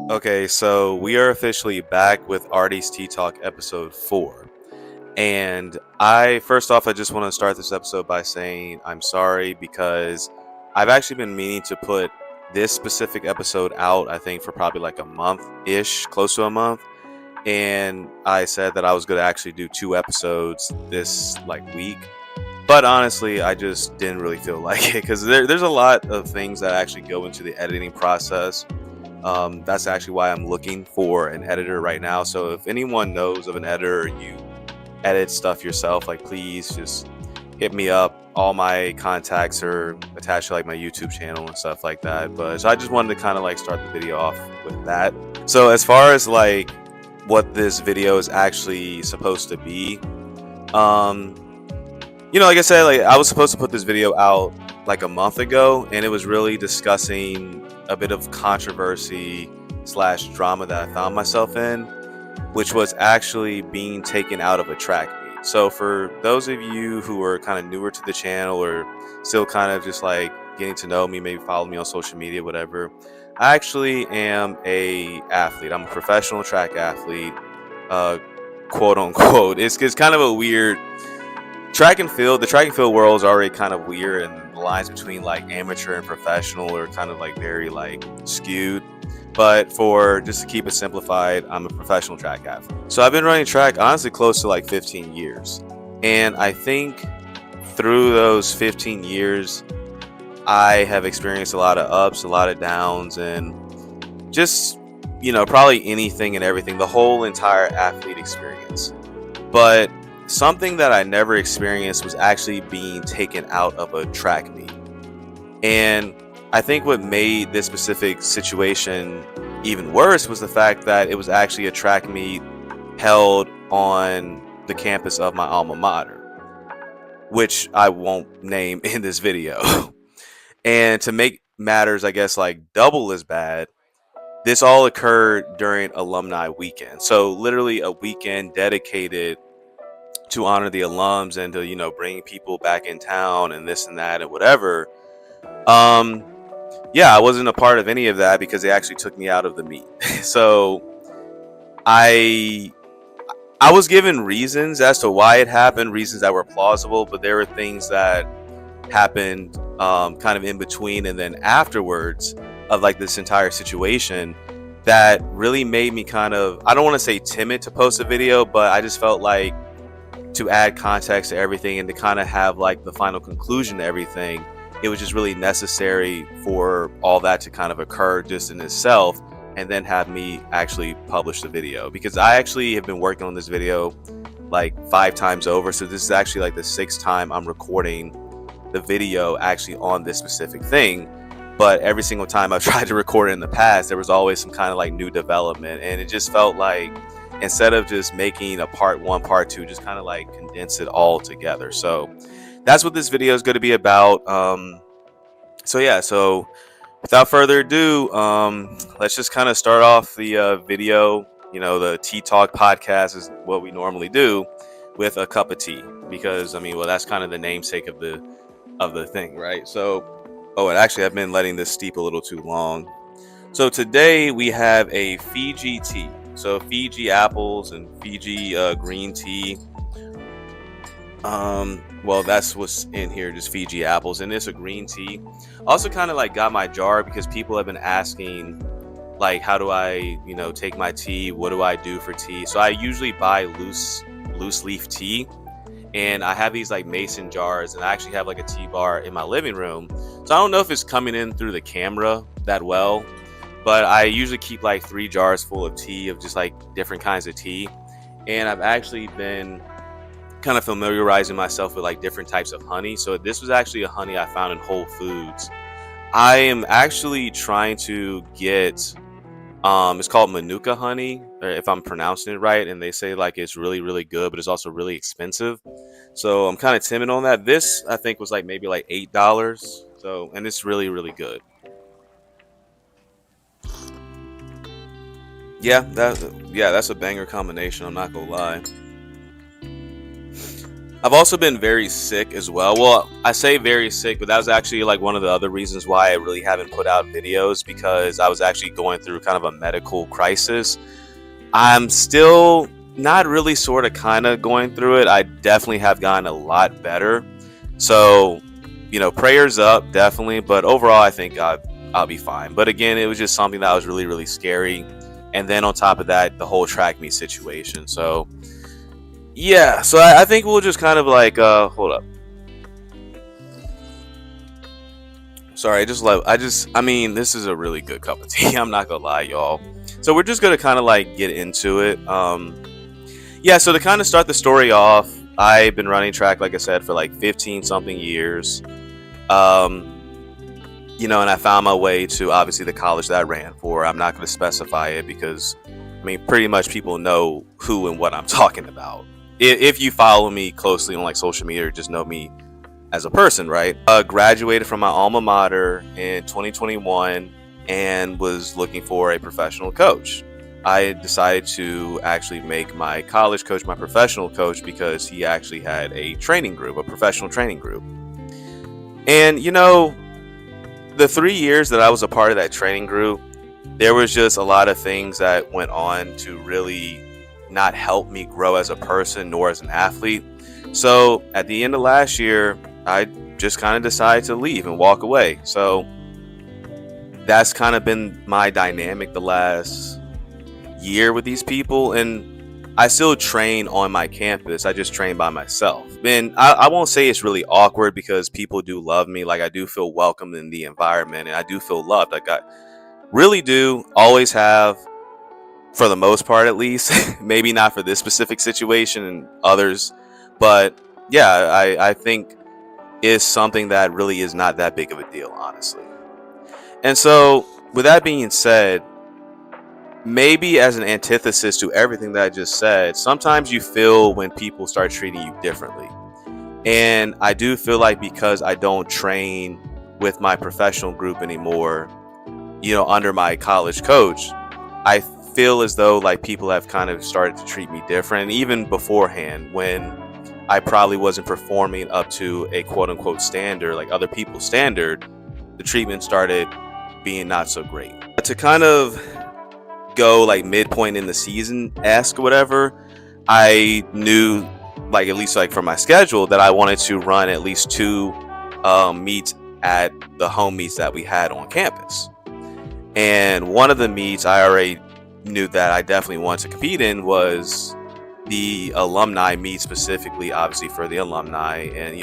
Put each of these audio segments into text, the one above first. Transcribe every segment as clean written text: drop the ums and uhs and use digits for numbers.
Okay, so we are officially back with Artie's Tea Talk episode 4. And I just want to start this episode by saying I'm sorry because I've actually been meaning to put this specific episode out, I think, for probably like a month ish, close to a month. And I said that I was going to actually do 2 episodes this like week. But honestly, I just didn't really feel like it because there's a lot of things that actually go into the editing process. That's actually why I'm looking for an editor right now. So if anyone knows of an editor or you edit stuff yourself, like please just hit me up. All my contacts are attached to like my YouTube channel and stuff like that. But so I just wanted to kind of like start the video off with that. So as far as like what this video is actually supposed to be, like I said, like I was supposed to put this video out like a month ago, and it was really discussing a bit of controversy slash drama that I found myself in, which was actually being taken out of a track meet. So for those of you who are kind of newer to the channel or still kind of just like getting to know me, maybe follow me on social media, whatever, I actually am a athlete. I'm a professional track athlete, quote unquote. It's kind of a weird track and field. The track and field world is already kind of weird, and the lines between like amateur and professional are kind of like very like skewed. But for just to keep it simplified, I'm a professional track athlete. So I've been running track honestly close to like 15 years. And I think through those 15 years, I have experienced a lot of ups, a lot of downs, and just, probably anything and everything, the whole entire athlete experience. But something that I never experienced was actually being taken out of a track meet. And I think what made this specific situation even worse was the fact that it was actually a track meet held on the campus of my alma mater, which I won't name in this video. And to make matters, I guess, like double as bad, this all occurred during alumni weekend. So literally a weekend dedicated to honor the alums and to, bring people back in town and this and that and whatever. Yeah, I wasn't a part of any of that because they actually took me out of the meet. So I was given reasons as to why it happened, reasons that were plausible, but there were things that happened kind of in between and then afterwards of like this entire situation that really made me kind of, I don't want to say timid to post a video, but I just felt like to add context to everything and to kind of have like the final conclusion to everything, it was just really necessary for all that to kind of occur just in itself, and then have me actually publish the video, because I actually have been working on this video like 5 times over. So this is actually like the 6th time I'm recording the video actually on this specific thing. But every single time I've tried to record it in the past, there was always some kind of like new development, and it just felt like instead of just making a part 1, part 2, just kind of like condense it all together. So that's what this video is going to be about. So without further ado, let's just kind of start off the video. The Tea Talk podcast is what we normally do, with a cup of tea, because that's kind of the namesake of the thing, right? So, and actually I've been letting this steep a little too long. So today we have a Fiji tea. So Fiji apples and Fiji green tea. That's what's in here, just Fiji apples, and it's a green tea. Also kind of like got my jar because people have been asking like, how do I, take my tea? What do I do for tea? So I usually buy loose leaf tea, and I have these like mason jars, and I actually have like a tea bar in my living room. So I don't know if it's coming in through the camera that well, but I usually keep like 3 jars full of tea, of just like different kinds of tea. And I've actually been kind of familiarizing myself with like different types of honey. So this was actually a honey I found in Whole Foods. I am actually trying to get, it's called Manuka honey, or if I'm pronouncing it right, and they say like it's really, really good, but it's also really expensive. So I'm kind of timid on that. This I think was like maybe like $8. So, and it's really, really good. That's a banger combination, I'm not gonna lie. I've also been very sick as well. Well, I say very sick, but that was actually like one of the other reasons why I really haven't put out videos, because I was actually going through kind of a medical crisis. I'm still not really sort of kind of going through it. I definitely have gotten a lot better. So, prayers up, definitely. But overall, I think I'll be fine. But again, it was just something that was really, really scary. And then on top of that, the whole track meet situation. So, yeah. So I think we'll just kind of like, hold up. Sorry, I mean, this is a really good cup of tea. I'm not gonna lie, y'all. So we're just gonna kind of like get into it. Yeah. So to kind of start the story off, I've been running track, like I said, for like 15 something years. Um, and I found my way to obviously the college that I ran for. I'm not going to specify it because, I mean, pretty much people know who and what I'm talking about. If you follow me closely on like social media or just know me as a person, right? Graduated from my alma mater in 2021 and was looking for a professional coach. I decided to actually make my college coach my professional coach because he actually had a training group, a professional training group. And, the 3 years that I was a part of that training group, there was just a lot of things that went on to really not help me grow as a person nor as an athlete. So at the end of last year, I just kind of decided to leave and walk away. So that's kind of been my dynamic the last year with these people. And I still train on my campus. I just train by myself. And I won't say it's really awkward because people do love me. Like, I do feel welcome in the environment and I do feel loved. Like, I really do, always have, for the most part at least. Maybe not for this specific situation and others. But yeah, I think it's something that really is not that big of a deal, honestly. And so with that being said, maybe as an antithesis to everything that I just said, sometimes you feel when people start treating you differently. And I do feel like because I don't train with my professional group anymore, under my college coach, I feel as though like people have kind of started to treat me different. And even beforehand, when I probably wasn't performing up to a quote unquote standard, like other people's standard, the treatment started being not so great. To kind of go like midpoint in the season whatever, I knew, like at least like for my schedule, that I wanted to run at least 2 meets at the home meets that we had on campus. And one of the meets I already knew that I definitely wanted to compete in was the alumni meet, specifically obviously for the alumni. And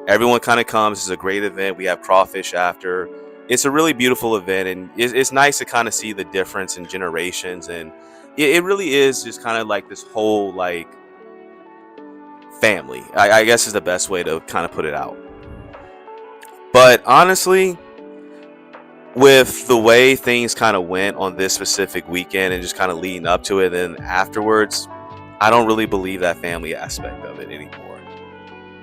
everyone kind of comes. It's a great event. We have crawfish after. It's a really beautiful event, and it's nice to kind of see the difference in generations. And it really is just kind of like this whole like family, I guess is the best way to kind of put it out. But honestly, with the way things kind of went on this specific weekend and just kind of leading up to it and afterwards, I don't really believe that family aspect of it anymore.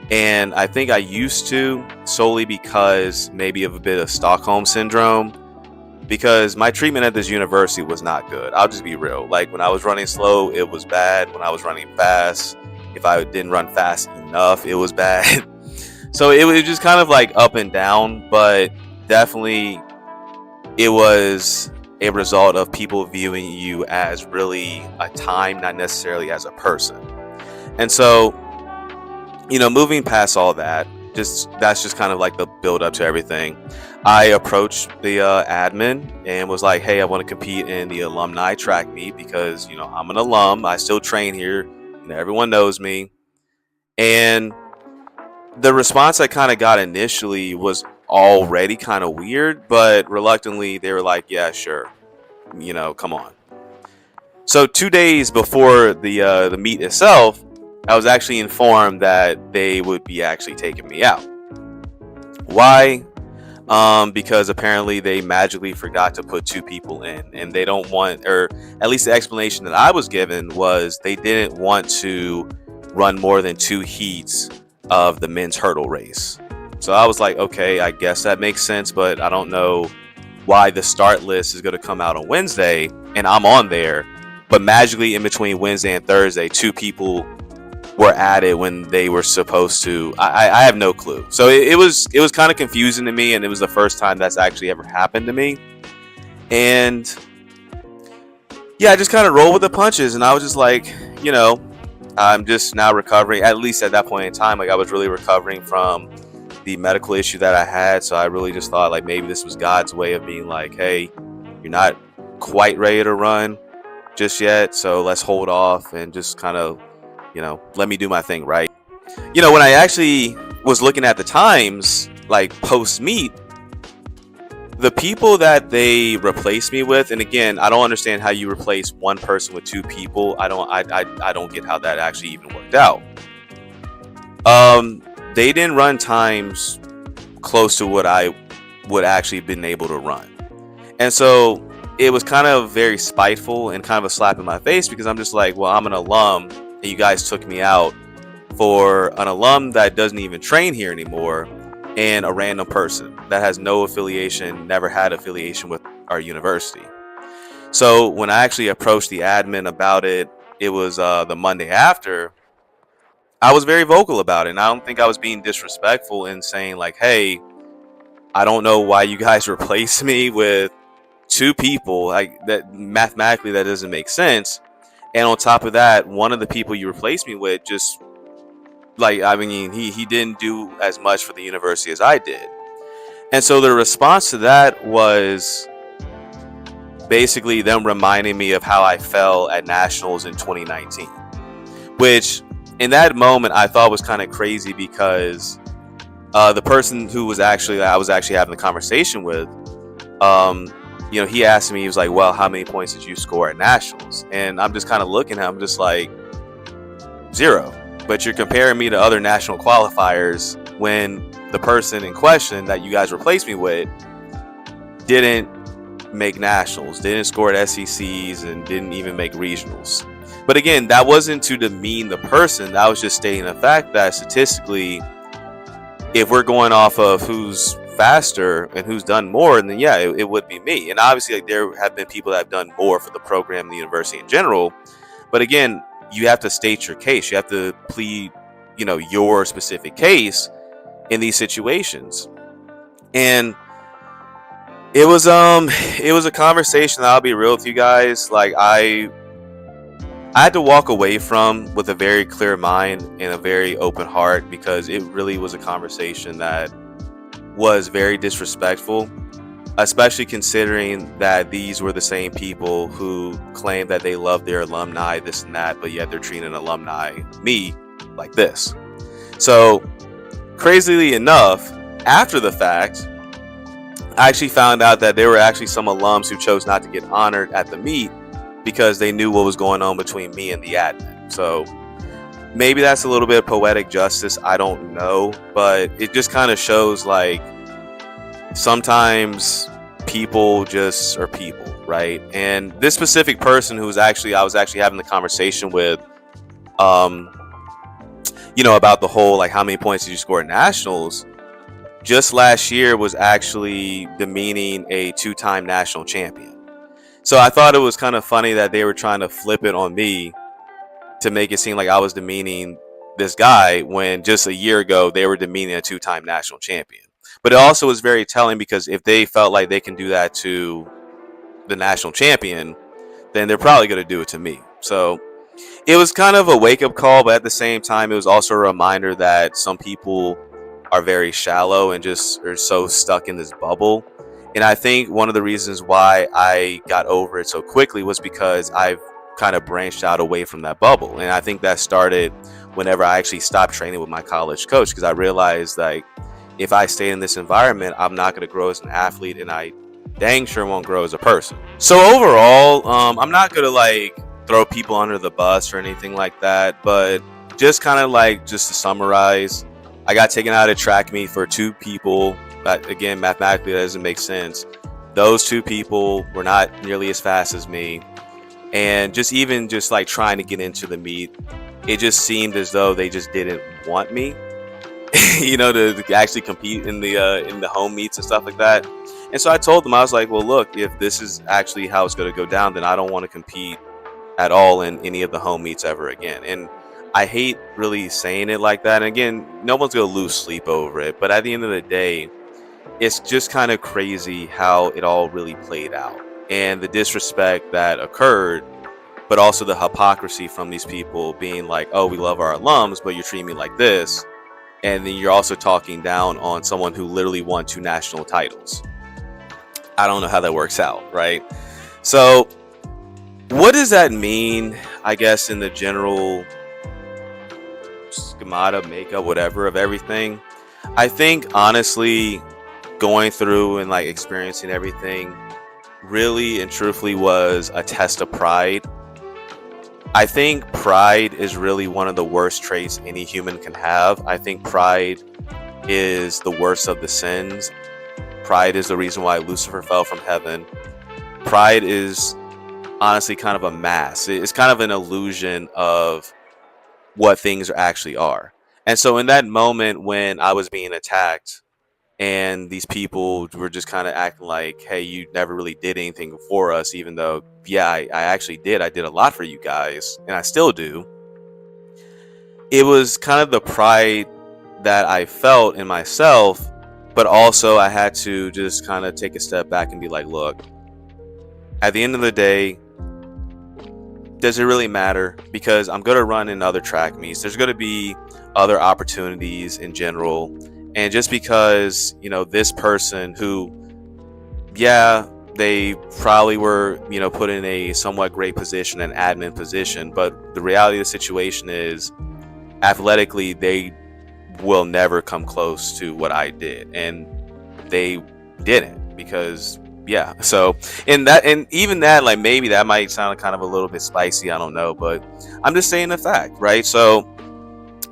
And I think I used to, solely because maybe of a bit of Stockholm syndrome, because my treatment at this university was not good. I'll just be real. Like, when I was running slow, it was bad. When I was running fast, if I didn't run fast enough, it was bad. So it was just kind of like up and down, but definitely it was a result of people viewing you as really a time, not necessarily as a person. And so, moving past all that, that's just kind of like the build up to everything. I approached the admin and was like, hey, I want to compete in the alumni track meet because, I'm an alum. I still train here. Everyone knows me. And the response I kind of got initially was already kind of weird, but reluctantly they were like, yeah, sure. Come on. So 2 days before the meet itself, I was actually informed that they would be actually taking me out. Why? Because apparently they magically forgot to put 2 people in, and they don't want, or at least the explanation that I was given was they didn't want to run more than 2 heats of the men's hurdle race. So I was like, okay, I guess that makes sense, but I don't know why the start list is going to come out on Wednesday and I'm on there, but magically in between Wednesday and Thursday, 2 people were at it when they were supposed to. I have no clue. So it was kind of confusing to me, and it was the first time that's actually ever happened to me. And yeah, I just kind of rolled with the punches, and I was just like, I'm just now recovering. At least at that point in time, like I was really recovering from the medical issue that I had. So I really just thought like maybe this was God's way of being like, hey, you're not quite ready to run just yet, so let's hold off and just kind of, let me do my thing, right? When I actually was looking at the times, like post meet, the people that they replaced me with, and again, I don't understand how you replace one person with two people. I don't get how that actually even worked out. They didn't run times close to what I would actually been able to run. And so it was kind of very spiteful and kind of a slap in my face, because I'm just like, well, I'm an alum and you guys took me out for an alum that doesn't even train here anymore, and a random person that has no affiliation, never had affiliation with our university. So when I actually approached the admin about it, it was the Monday after, I was very vocal about it. And I don't think I was being disrespectful in saying like, hey, I don't know why you guys replaced me with two people, like that. Mathematically that doesn't make sense. And on top of that, one of the people you replaced me with just like, I mean, he didn't do as much for the university as I did. And so the response to that was basically them reminding me of how I fell at nationals in 2019, which in that moment I thought was kind of crazy, because the person who was actually I was actually having the conversation with, he asked me, he was like, well, how many points did you score at nationals? And I'm just kind of looking at him, just like, 0. But you're comparing me to other national qualifiers when the person in question that you guys replaced me with didn't make nationals, didn't score at SECs, and didn't even make regionals. But again, that wasn't to demean the person. That was just stating the fact that statistically, if we're going off of who's faster and who's done more, then yeah, it would be me. And obviously, like, there have been people that have done more for the program and the university in general. But again, you have to state your case. You have to plead, your specific case in these situations. And it was a conversation that, I'll be real with you guys, like I had to walk away from with a very clear mind and a very open heart, because it really was a conversation that was very disrespectful, especially considering that these were the same people who claimed that they love their alumni, this and that, but yet they're treating alumni, me, like this. So crazily enough, after the fact, I actually found out that there were actually some alums who chose not to get honored at the meet because they knew what was going on between me and the admin. So maybe that's a little bit of poetic justice, I don't know, but it just kind of shows like sometimes people just are people, right? And this specific person I was actually having the conversation with, about the whole, like, how many points did you score at nationals, just last year was actually demeaning a 2-time national champion. So I thought it was kind of funny that they were trying to flip it on me to make it seem like I was demeaning this guy, when just a year ago they were demeaning a 2-time national champion. But it also was very telling, because if they felt like they can do that to the national champion, then they're probably going to do it to me. So it was kind of a wake-up call, but at the same time, it was also a reminder that some people are very shallow and just are so stuck in this bubble. And I think one of the reasons why I got over it so quickly was because I've kind of branched out away from that bubble. And I think that started whenever I actually stopped training with my college coach, because I realized, like, if I stay in this environment, I'm not going to grow as an athlete, and I dang sure won't grow as a person. So overall, I'm not going to like throw people under the bus or anything like that, but just kind of like, just to summarize, I got taken out of track meet for 2 people. But again, mathematically, that doesn't make sense. Those 2 people were not nearly as fast as me. And just like trying to get into the meet, it just seemed as though they just didn't want me, to actually compete in the home meets and stuff like that. And so I told them, I was like, well, look, if this is actually how it's going to go down, then I don't want to compete at all in any of the home meets ever again. And I hate really saying it like that. And again, no one's gonna lose sleep over it. But at the end of the day, it's just kind of crazy how it all really played out and the disrespect that occurred, but also the hypocrisy from these people being like, oh, we love our alums, but you're treating me like this. And then you're also talking down on someone who literally won 2 national titles. I don't know how that works out, right? So what does that mean, I guess, in the general schemata, makeup, whatever of everything? I think honestly, going through and like experiencing everything really and truthfully was a test of pride. I think pride is really one of the worst traits any human can have. I think pride is the worst of the sins. Pride is the reason why Lucifer fell from heaven. Pride is honestly kind of a mask. It's kind of an illusion of what things actually are. And so in that moment when I was being attacked and these people were just kind of acting like, hey, you never really did anything for us, even though, yeah, I actually did. I did a lot for you guys, and I still do. It was kind of the pride that I felt in myself, but also I had to just kind of take a step back and be like, look, at the end of the day, does it really matter? Because I'm going to run in other track meets. There's going to be other opportunities in general. And just because, you know, this person who, yeah, they probably were, you know, put in a somewhat great position, an admin position, but the reality of the situation is athletically, they will never come close to what I did. And they didn't because, yeah. So, and even that, like, maybe that might sound kind of a little bit spicy. I don't know, but I'm just saying the fact, right? So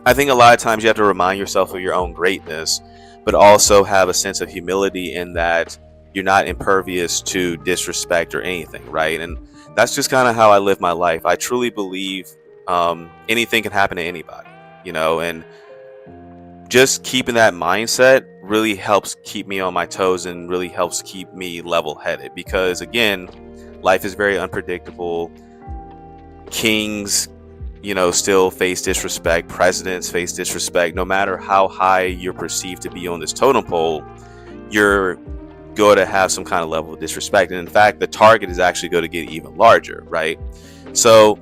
I think a lot of times you have to remind yourself of your own greatness, but also have a sense of humility in that you're not impervious to disrespect or anything, right? And that's just kind of how I live my life. I truly believe anything can happen to anybody, you know, and just keeping that mindset really helps keep me on my toes and really helps keep me level-headed because, again, life is very unpredictable. Kings, you know, still face disrespect. Presidents face disrespect. No matter how high you're perceived to be on this totem pole, you're going to have some kind of level of disrespect. And in fact, the target is actually going to get even larger, right? So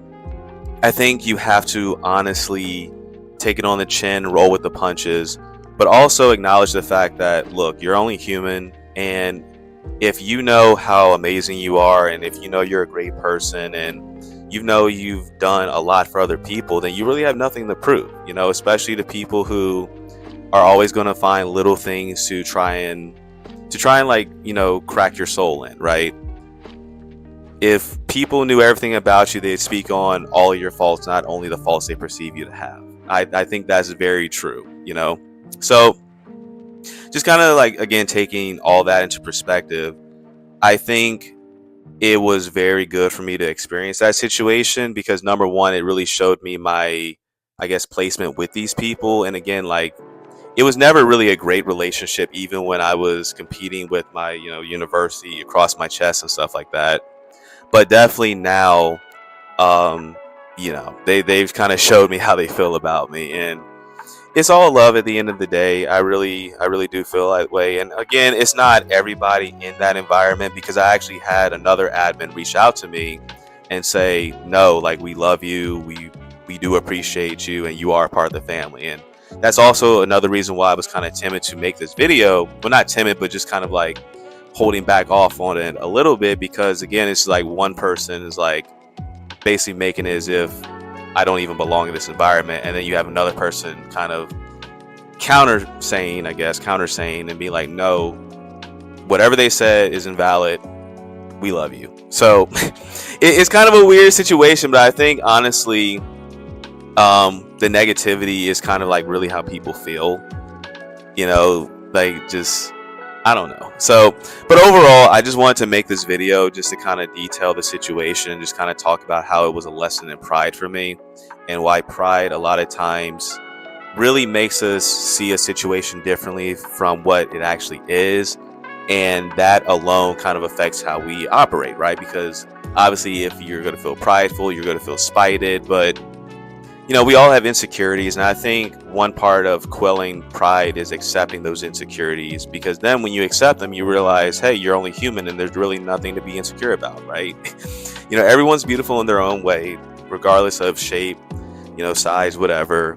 I think you have to honestly take it on the chin, roll with the punches, but also acknowledge the fact that, look, you're only human. And if you know how amazing you are, and if you know you're a great person, and you know you've done a lot for other people, then you really have nothing to prove, you know, especially to people who are always going to find little things to try and like, you know, crack your soul in, right? If people knew everything about you, they'd speak on all of your faults, not only the faults they perceive you to have. I think that's very true, you know? So just kind of like, again, taking all that into perspective, I think it was very good for me to experience that situation because, number one, it really showed me my, I guess, placement with these people. And again, like, it was never really a great relationship, even when I was competing with my, you know, university across my chest and stuff like that. But definitely now, you know, they've kind of showed me how they feel about me, and it's all love at the end of the day. I really do feel that way. And again, it's not everybody in that environment because I actually had another admin reach out to me and say, no, like, we love you, we do appreciate you, and you are part of the family. And that's also another reason why I was kind of timid to make this video. Well, not timid, but just kind of like holding back off on it a little bit because, again, it's like one person is like basically making it as if I don't even belong in this environment, and then you have another person kind of counter saying and be like, no, whatever they said is invalid, we love you. So it's kind of a weird situation, but I think honestly the negativity is kind of like really how people feel, you know, like, just, I don't know. So, but overall, I just wanted to make this video just to kind of detail the situation and just kind of talk about how it was a lesson in pride for me, and why pride a lot of times really makes us see a situation differently from what it actually is. And that alone kind of affects how we operate, right? Because obviously if you're going to feel prideful, you're going to feel spited, but we all have insecurities, and I think one part of quelling pride is accepting those insecurities, because then when you accept them, you realize, hey, you're only human and there's really nothing to be insecure about, right? Everyone's beautiful in their own way, regardless of shape, size, whatever.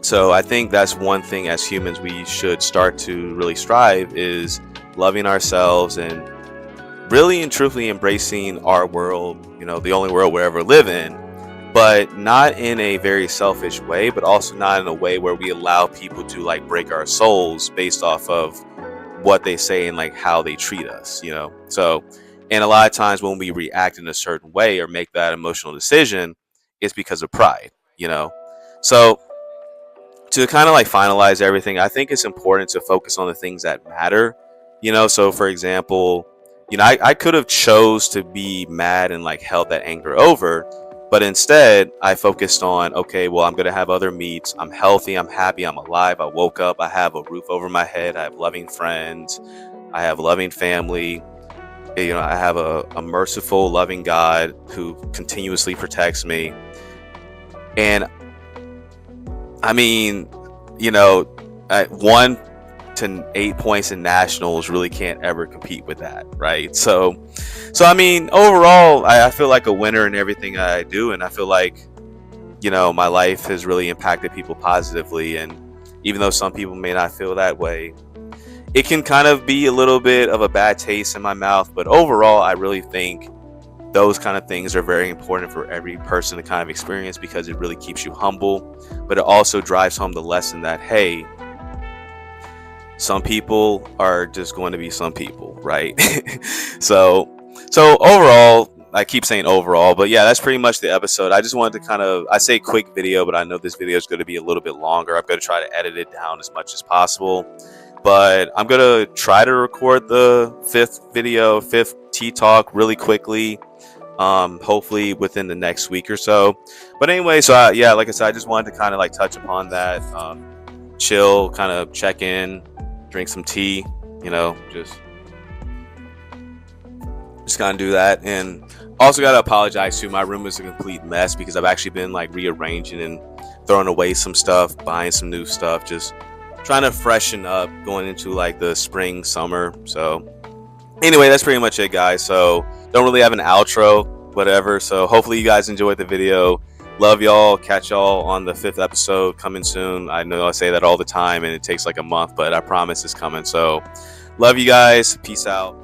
So I think that's one thing as humans we should start to really strive, is loving ourselves and really and truthfully embracing our world, the only world we'll ever live in, but not in a very selfish way, but also not in a way where we allow people to like break our souls based off of what they say and like how they treat us, So, and a lot of times when we react in a certain way or make that emotional decision, it's because of pride, So to kind of like finalize everything, I think it's important to focus on the things that matter, So for example, I could have chose to be mad and like held that anger over, but instead I focused on, okay, well, I'm going to have other meats. I'm healthy. I'm happy. I'm alive. I woke up. I have a roof over my head. I have loving friends. I have loving family. I have a merciful, loving God who continuously protects me. And I mean, 1 to 8 points in nationals really can't ever compete with that, right? So I mean, overall, I feel like a winner in everything I do, and I feel like, my life has really impacted people positively. And even though some people may not feel that way, it can kind of be a little bit of a bad taste in my mouth. But overall, I really think those kind of things are very important for every person to kind of experience, because it really keeps you humble, but it also drives home the lesson that, hey, some people are just going to be some people, right? so overall, I keep saying overall, but yeah, that's pretty much the episode. I just wanted to I say quick video, but I know this video is going to be a little bit longer. I'm going to try to edit it down as much as possible, but I'm going to try to record the fifth tea talk really quickly, hopefully within the next week or so. But anyway, so like I said, I just wanted to kind of like touch upon that, chill, kind of check in, drink some tea, just kind of do that. And also got to apologize too. My room is a complete mess because I've actually been like rearranging and throwing away some stuff, buying some new stuff, just trying to freshen up going into like the spring, summer. So anyway, that's pretty much it, guys. So don't really have an outro, whatever. So hopefully you guys enjoyed the video. Love y'all. Catch y'all on the 5th episode coming soon. I know I say that all the time and it takes like a month, but I promise it's coming. So love you guys. Peace out.